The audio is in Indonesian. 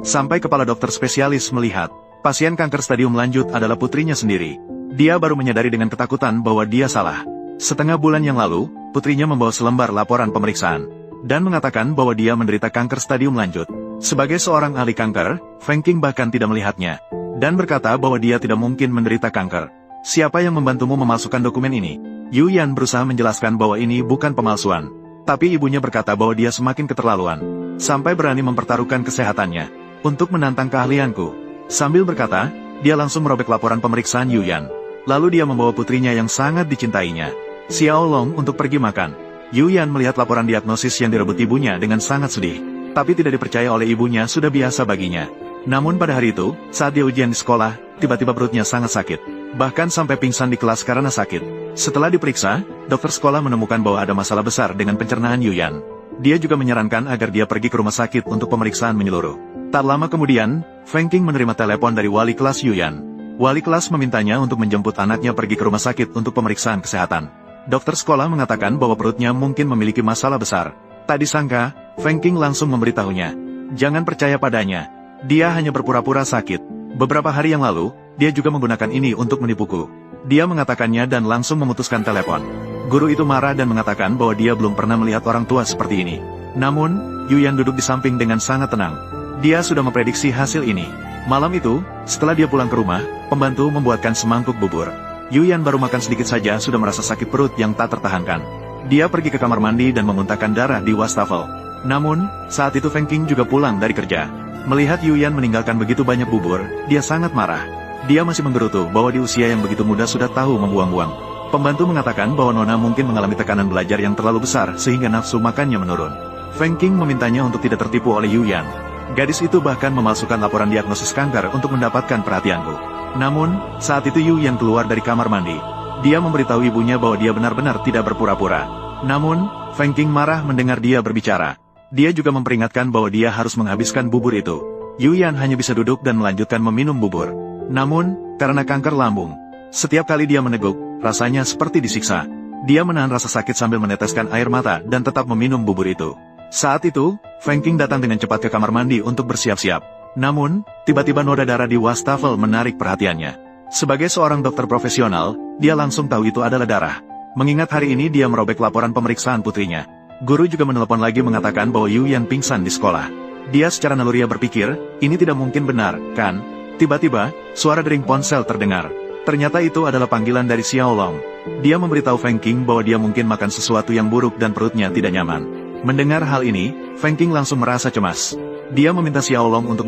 Sampai kepala dokter spesialis melihat, pasien kanker stadium lanjut adalah putrinya sendiri. Dia baru menyadari dengan ketakutan bahwa dia salah. Setengah bulan yang lalu, putrinya membawa selembar laporan pemeriksaan, dan mengatakan bahwa dia menderita kanker stadium lanjut. Sebagai seorang ahli kanker, Feng Qing bahkan tidak melihatnya, dan berkata bahwa dia tidak mungkin menderita kanker. Siapa yang membantumu memalsukan dokumen ini? Yu Yan berusaha menjelaskan bahwa ini bukan pemalsuan. Tapi ibunya berkata bahwa dia semakin keterlaluan, sampai berani mempertaruhkan kesehatannya untuk menantang keahlianku. Sambil berkata, dia langsung merobek laporan pemeriksaan Yu Yan. Lalu dia membawa putrinya yang sangat dicintainya, Xiao Long, untuk pergi makan. Yu Yan melihat laporan diagnosis yang direbut ibunya dengan sangat sedih. Tapi tidak dipercaya oleh ibunya sudah biasa baginya. Namun pada hari itu, saat dia ujian di sekolah, tiba-tiba perutnya sangat sakit. Bahkan sampai pingsan di kelas karena sakit. Setelah diperiksa, dokter sekolah menemukan bahwa ada masalah besar dengan pencernaan Yu Yan. Dia juga menyarankan agar dia pergi ke rumah sakit untuk pemeriksaan menyeluruh. Tak lama kemudian, Feng Qing menerima telepon dari wali kelas Yu Yan. Wali kelas memintanya untuk menjemput anaknya pergi ke rumah sakit untuk pemeriksaan kesehatan. Dokter sekolah mengatakan bahwa perutnya mungkin memiliki masalah besar. Tak disangka, Feng Qing langsung memberitahunya. Jangan percaya padanya. Dia hanya berpura-pura sakit. Beberapa hari yang lalu, dia juga menggunakan ini untuk menipuku. Dia mengatakannya dan langsung memutuskan telepon. Guru itu marah dan mengatakan bahwa dia belum pernah melihat orang tua seperti ini. Namun, Yu Yan duduk di samping dengan sangat tenang. Dia sudah memprediksi hasil ini. Malam itu, setelah dia pulang ke rumah, pembantu membuatkan semangkuk bubur. Yu Yan baru makan sedikit saja sudah merasa sakit perut yang tak tertahankan. Dia pergi ke kamar mandi dan memuntahkan darah di wastafel. Namun, saat itu Feng Qing juga pulang dari kerja. Melihat Yu Yan meninggalkan begitu banyak bubur, dia sangat marah. Dia masih menggerutu bahwa di usia yang begitu muda sudah tahu membuang-buang. Pembantu mengatakan bahwa Nona mungkin mengalami tekanan belajar yang terlalu besar sehingga nafsu makannya menurun. Feng Qing memintanya untuk tidak tertipu oleh Yu Yan. Gadis itu bahkan memalsukan laporan diagnosis kanker untuk mendapatkan perhatianku. Namun, saat itu Yu Yan keluar dari kamar mandi. Dia memberitahu ibunya bahwa dia benar-benar tidak berpura-pura. Namun, Feng Qing marah mendengar dia berbicara. Dia juga memperingatkan bahwa dia harus menghabiskan bubur itu. Yu Yan hanya bisa duduk dan melanjutkan meminum bubur. Namun, karena kanker lambung, setiap kali dia meneguk, rasanya seperti disiksa. Dia menahan rasa sakit sambil meneteskan air mata dan tetap meminum bubur itu. Saat itu, Feng Qing datang dengan cepat ke kamar mandi untuk bersiap-siap. Namun, tiba-tiba noda darah di wastafel menarik perhatiannya. Sebagai seorang dokter profesional, dia langsung tahu itu adalah darah. Mengingat hari ini dia merobek laporan pemeriksaan putrinya. Guru juga menelepon lagi mengatakan bahwa Yu Yan pingsan di sekolah. Dia secara naluriah berpikir, ini tidak mungkin benar, kan? Tiba-tiba, suara dering ponsel terdengar. Ternyata itu adalah panggilan dari Xiao Long. Dia memberitahu Feng Qing bahwa dia mungkin makan sesuatu yang buruk dan perutnya tidak nyaman. Mendengar hal ini, Feng Qing langsung merasa cemas. Dia meminta Xiao Long untuk